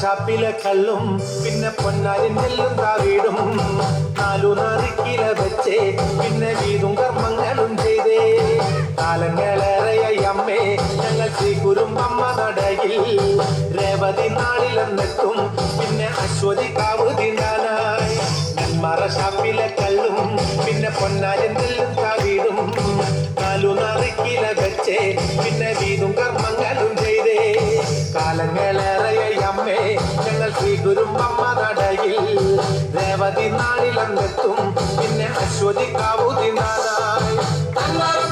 ഷാപ്പിലെ കള്ളും പിന്നെ പൊന്നാരിൻ നെല്ലും താവീടും 4 കിലോ വെച്ചേ പിന്നെ വീതും കർമ്മങ്ങളും ചെയ്തേ കാലങ്ങളേറെയായി അമ്മേ ഞങ്ങൾ ശ്രീകുരുമ്പമ്മ നടയിൽ രേവതി നാളിലെന്നെത്തും പിന്നെ അശ്വതി കാവ് തിന്നാനായി നെന്മാറ ഷാപ്പിലെ കള്ളും പിന്നെ പൊന്നാരിൻ നെല്ലും താവീടും 4 കിലോ വെച്ചേ പിന്നെ വീതും കർമ്മങ്ങളും ചെയ്തേ കാലങ്ങളേറെയായി അമ്മേ ഞങ്ങൾ ശ്രീകുരുമ്പമ്മ നടയിൽ രേവതി നാളിലെന്നെത്തും പിന്നെ അശ്വതി കാവു തിന്നാനായി കണ്ണാരം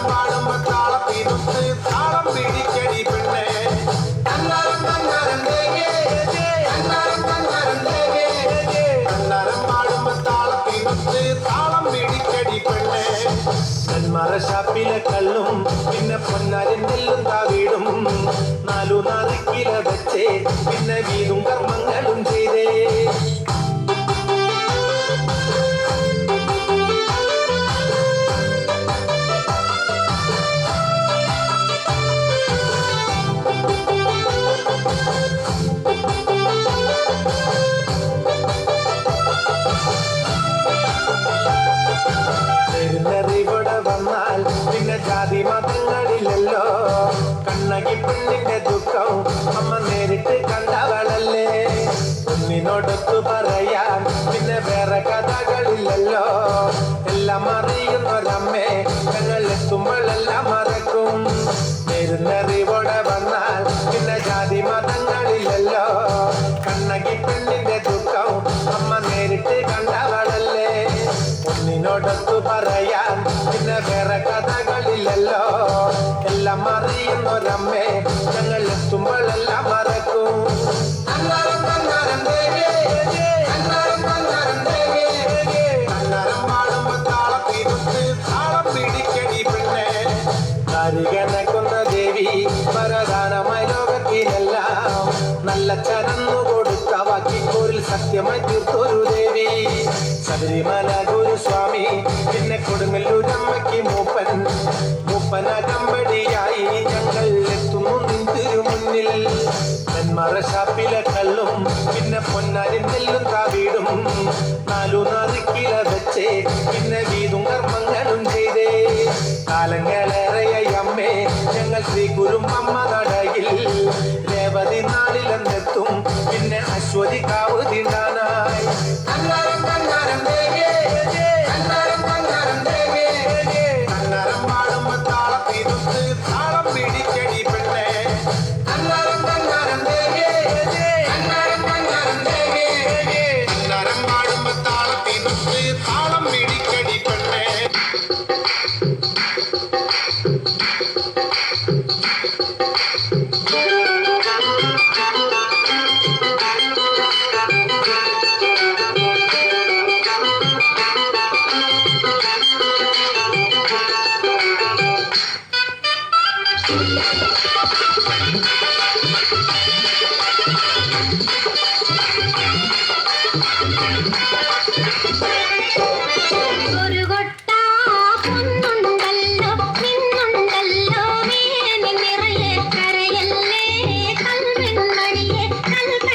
പാടുമ്പോ താളത്തിരുത്ത് താളം പിടിക്കടി പെണ്ണേ കണ്ണാരം പാടുമ്പോ താളത്തിരുത്ത് താളം പിടിക്കടി പെണ്ണേ നെന്മാറ ഷാപ്പിലെ കള്ളും പിന്നെ പൊന്നാരിൻ നെല്ലും താവീടും 4 കിലോ വെച്ചേ പിന്നെ വീതും കർമ്മങ്ങളും ചെയ്തേ ഇവിടെ വന്നാൽ പിന്നെ ജാതി മതങ്ങളില്ലല്ലോ കണ്ണകി പെണ്ണിന്റെ ദുഃഖം അമ്മ നേരിട്ട് കണ്ടവളല്ലേ കുഞ്ഞിനോടൊത്തു പറയാൻ പിന്നെ വേറെ കഥകളില്ലല്ലോ എല്ലാം അറിയുന്നൊരമ്മേ ഞങ്ങൾ എത്തുമ്പോഴെല്ലാം മറക്കും നേരുന്നറിവോടെ വന്നാൽ പിന്നെ ജാതി മതങ്ങളില്ലല്ലോ കണ്ണകി പെണ്ണിന്റെ ദുഃഖം അമ്മ നേരിട്ട് കണ്ടവളല്ലേ കുഞ്ഞിനോടൊത്തു പറയാൻ പിന്നെ വേറെ കഥകളില്ലല്ലോ എല്ലാം അറിയുന്നൊരമ്മേ ഞങ്ങൾ എത്തുമ്പോഴെല്ലാം മറക്കും കണ്ണാരം പാടുമ്പോ താളത്തിരുത്ത് താളം പിടിക്കടി പെണ്ണേ കാരികനക്കുന്ന ദേവി വരദാനമായി ലോകത്തിനെല്ലാം നല്ല ചരന്നു കൊടുത്ത വാക്കിക്കോരിൽ സത്യമായി തീർത്തൊരു ദേവി ശബരിമല ഗുരുസ്വാമി പിന്നെ കൊടുങ്ങല്ലൂരമ്മയ്ക്ക് മൂപ്പനകമ്പടിയായി ഞങ്ങൾ എത്തുന്നു നിന്തിരു മുന്നിൽ നെന്മാറ ഷാപ്പിലെ കള്ളും പിന്നെ പൊന്നാരിൻ നെല്ലും താവീടും 4 കിലോ വെച്ചേ പിന്നെ വീതും കർമ്മങ്ങളും ചെയ്തേ കാലങ്ങളേറെയായി അമ്മേ ഞങ്ങൾ ശ്രീകുരുമ്പമ്മ നടയിൽ രേവതി നാളിലെന്നെത്തും പിന്നെ അശ്വതി കാവ് തിന്നാനായി കണ്ണാരം പാടുമ്പോ താളത്തിരുത്ത് താളം പിടിക്കടി പെണ്ണേ കണ്ണാരം പാടുമ്പോ താളത്തിരുത്ത് താളം പിടിക്കടി പെണ്ണേ കൽപ്പന